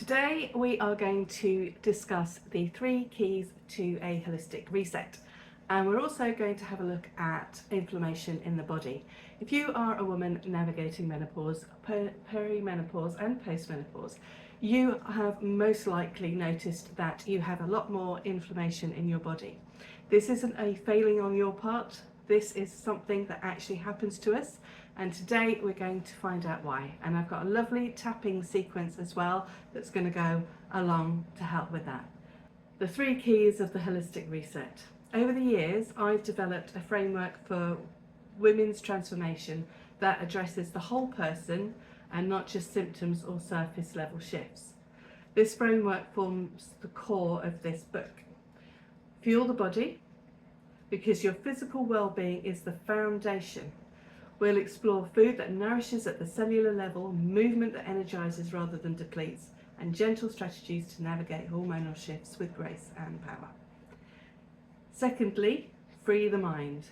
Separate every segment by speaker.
Speaker 1: Today we are going to discuss the 3 keys to a holistic reset, and we're also going to have a look at inflammation in the body. If you are a woman navigating menopause, perimenopause and postmenopause, you have most likely noticed that you have a lot more inflammation in your body. This isn't a failing on your part, this is something that actually happens to us, and today we're going to find out why. And I've got a lovely tapping sequence as well that's going to go along to help with that. The 3 keys of the holistic reset. Over the years, I've developed a framework for women's transformation that addresses the whole person and not just symptoms or surface level shifts. This framework forms the core of this book. Fuel the body, because your physical well-being is the foundation. We'll explore food that nourishes at the cellular level, movement that energizes rather than depletes, and gentle strategies to navigate hormonal shifts with grace and power. Secondly, free the mind,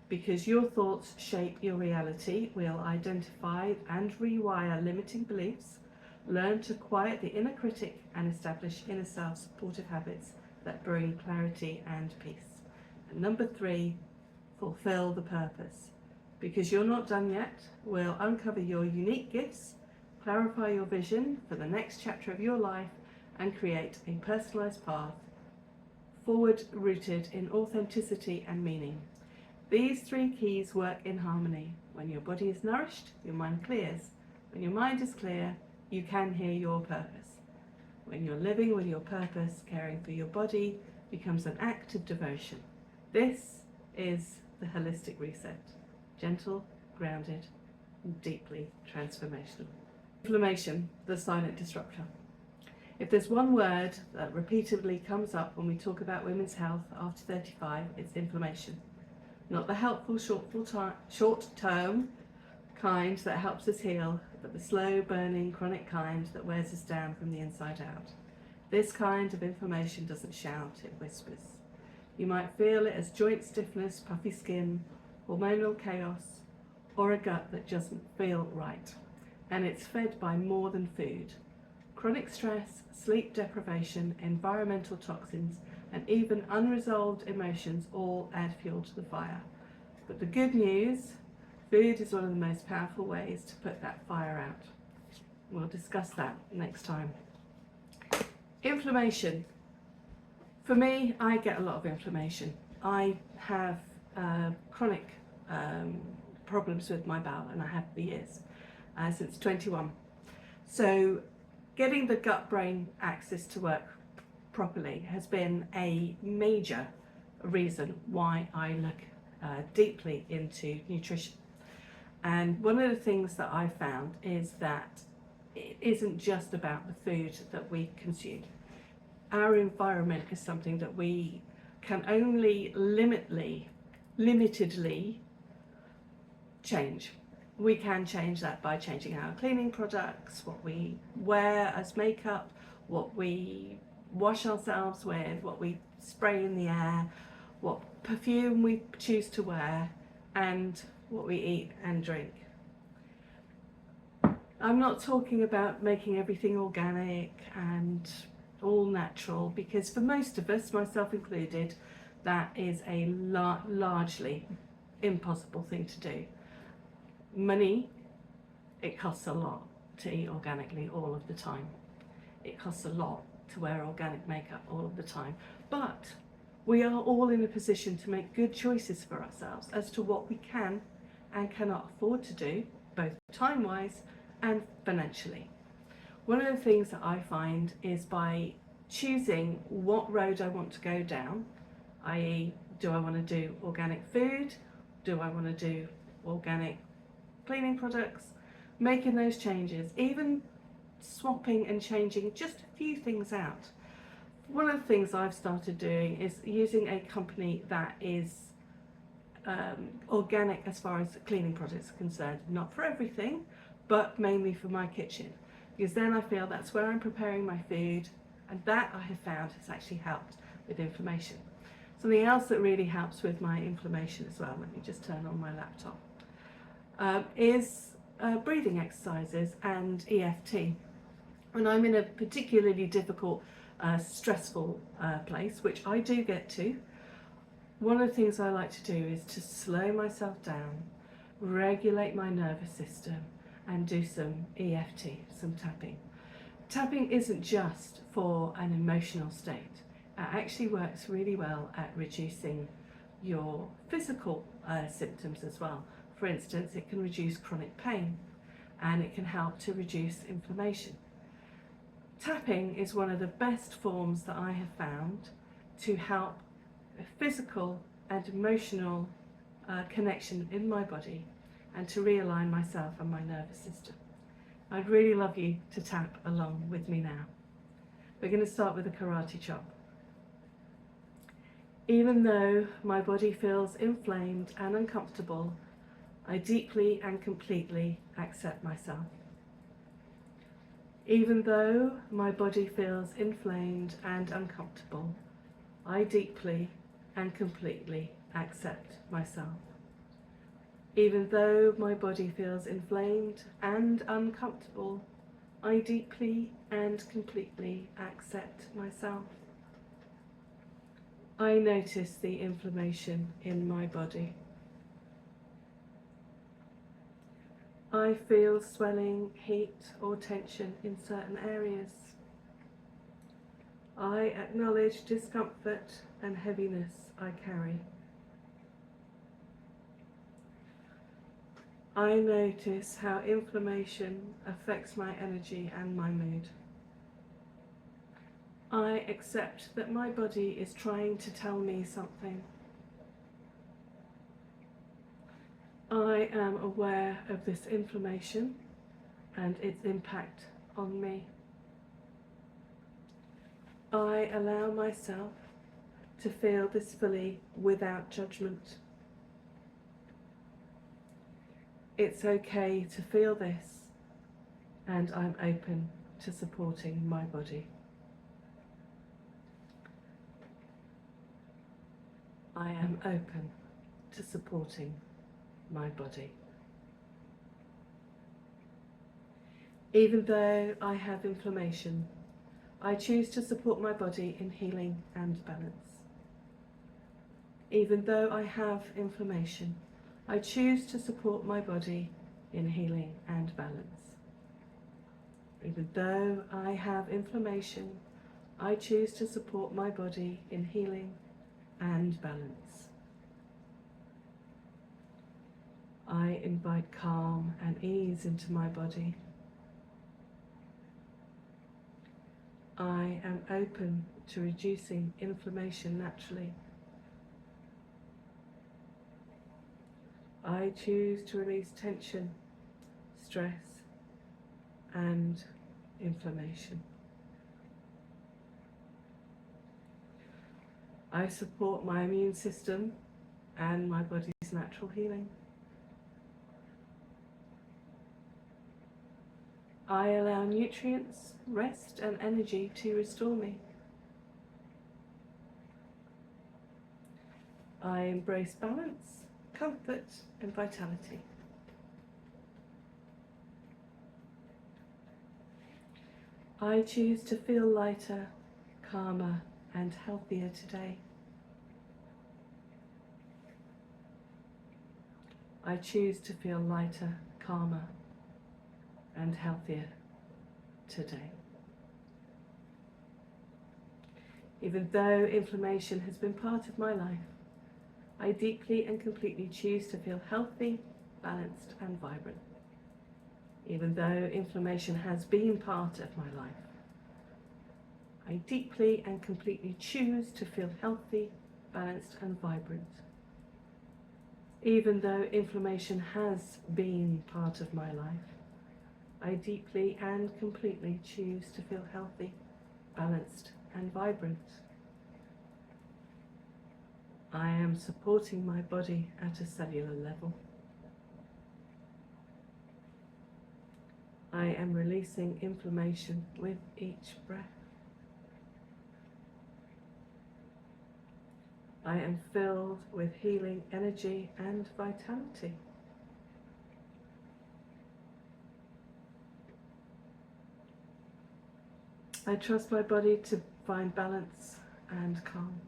Speaker 1: because your thoughts shape your reality. We'll identify and rewire limiting beliefs, learn to quiet the inner critic, and establish inner self supportive habits that bring clarity and peace. And number 3, fulfill the purpose. Because you're not done yet, we'll uncover your unique gifts, clarify your vision for the next chapter of your life, and create a personalised path forward rooted in authenticity and meaning. These 3 keys work in harmony. When your body is nourished, your mind clears. When your mind is clear, you can hear your purpose. When you're living with your purpose, caring for your body becomes an act of devotion. This is the holistic reset. Gentle, grounded, and deeply transformational. Inflammation, the silent disruptor. If there's one word that repeatedly comes up when we talk about women's health after 35, it's inflammation. Not the helpful short-term kind that helps us heal, but the slow burning chronic kind that wears us down from the inside out. This kind of inflammation doesn't shout, it whispers. You might feel it as joint stiffness, puffy skin, hormonal chaos, or a gut that doesn't feel right. And it's fed by more than food. Chronic stress, sleep deprivation, environmental toxins, and even unresolved emotions all add fuel to the fire. But the good news, food is one of the most powerful ways to put that fire out. We'll discuss that next time. Inflammation. For me, I get a lot of inflammation. I have chronic problems with my bowel, and I have for years, since 21. So getting the gut-brain axis to work properly has been a major reason why I look deeply into nutrition. And one of the things that I found is that it isn't just about the food that we consume. Our environment is something that we can only limitedly change. We can change that by changing our cleaning products, what we wear as makeup, what we wash ourselves with, what we spray in the air, what perfume we choose to wear, and what we eat and drink. I'm not talking about making everything organic and all natural, because for most of us, myself included, that is a largely impossible thing to do. Money, it costs a lot to eat organically all of the time. It costs a lot to wear organic makeup all of the time. But we are all in a position to make good choices for ourselves as to what we can and cannot afford to do, both time-wise and financially. One of the things that I find is by choosing what road I want to go down, i.e., do I want to do organic food? Do I want to do organic cleaning products? Making those changes, even swapping and changing just a few things out. One of the things I've started doing is using a company that is organic as far as cleaning products are concerned. Not for everything, but mainly for my kitchen, because then I feel that's where I'm preparing my food, and that I have found has actually helped with inflammation. Something else that really helps with my inflammation as well, let me just turn on my laptop, is breathing exercises and EFT. when I'm in a particularly difficult, stressful place, which I do get to, one of the things I like to do is to slow myself down, regulate my nervous system, and do some EFT, some tapping. Tapping isn't just for an emotional state. It actually works really well at reducing your physical symptoms as well. For instance, it can reduce chronic pain and it can help to reduce inflammation. Tapping is one of the best forms that I have found to help a physical and emotional connection in my body and to realign myself and my nervous system. I'd really love you to tap along with me now. We're going to start with a karate chop. Even though my body feels inflamed and uncomfortable, I deeply and completely accept myself. Even though my body feels inflamed and uncomfortable, I deeply and completely accept myself. Even though my body feels inflamed and uncomfortable, I deeply and completely accept myself. I notice the inflammation in my body. I feel swelling, heat or tension in certain areas. I acknowledge discomfort and heaviness I carry. I notice how inflammation affects my energy and my mood. I accept that my body is trying to tell me something. I am aware of this inflammation and its impact on me. I allow myself to feel this fully without judgment. It's okay to feel this, and I'm open to supporting my body. I am open to supporting my body. Even though I have inflammation, I choose to support my body in healing and balance. Even though I have inflammation, I choose to support my body in healing and balance. Even though I have inflammation, I choose to support my body in healing and balance. I invite calm and ease into my body. I am open to reducing inflammation naturally. I choose to release tension, stress, and inflammation. I support my immune system and my body's natural healing. I allow nutrients, rest, and energy to restore me. I embrace balance, comfort, and vitality. I choose to feel lighter, calmer, and healthier today. I choose to feel lighter, calmer, and healthier today. Even though inflammation has been part of my life, I deeply and completely choose to feel healthy, balanced, and vibrant. Even though inflammation has been part of my life, I deeply and completely choose to feel healthy, balanced, and vibrant. Even though inflammation has been part of my life, I deeply and completely choose to feel healthy, balanced, and vibrant. I am supporting my body at a cellular level. I am releasing inflammation with each breath. I am filled with healing energy and vitality. I trust my body to find balance and calm.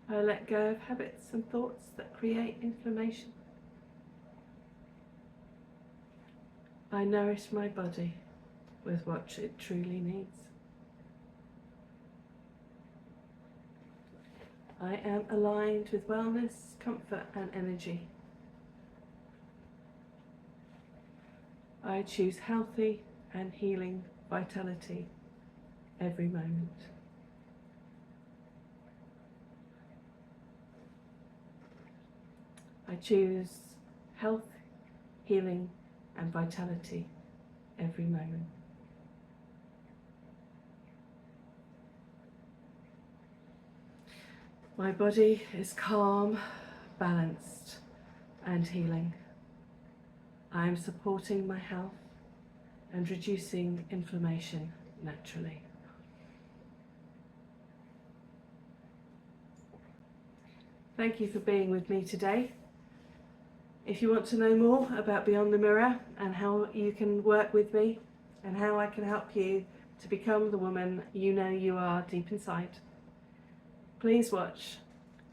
Speaker 1: I let go of habits and thoughts that create inflammation. I nourish my body with what it truly needs. I am aligned with wellness, comfort and energy. I choose healthy and healing vitality every moment. I choose health, healing and vitality every moment. My body is calm, balanced and healing. I am supporting my health and reducing inflammation naturally. Thank you for being with me today. If you want to know more about Beyond the Mirror and how you can work with me and how I can help you to become the woman you know you are deep inside, please watch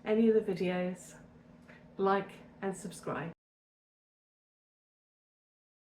Speaker 1: any of the videos, like and subscribe.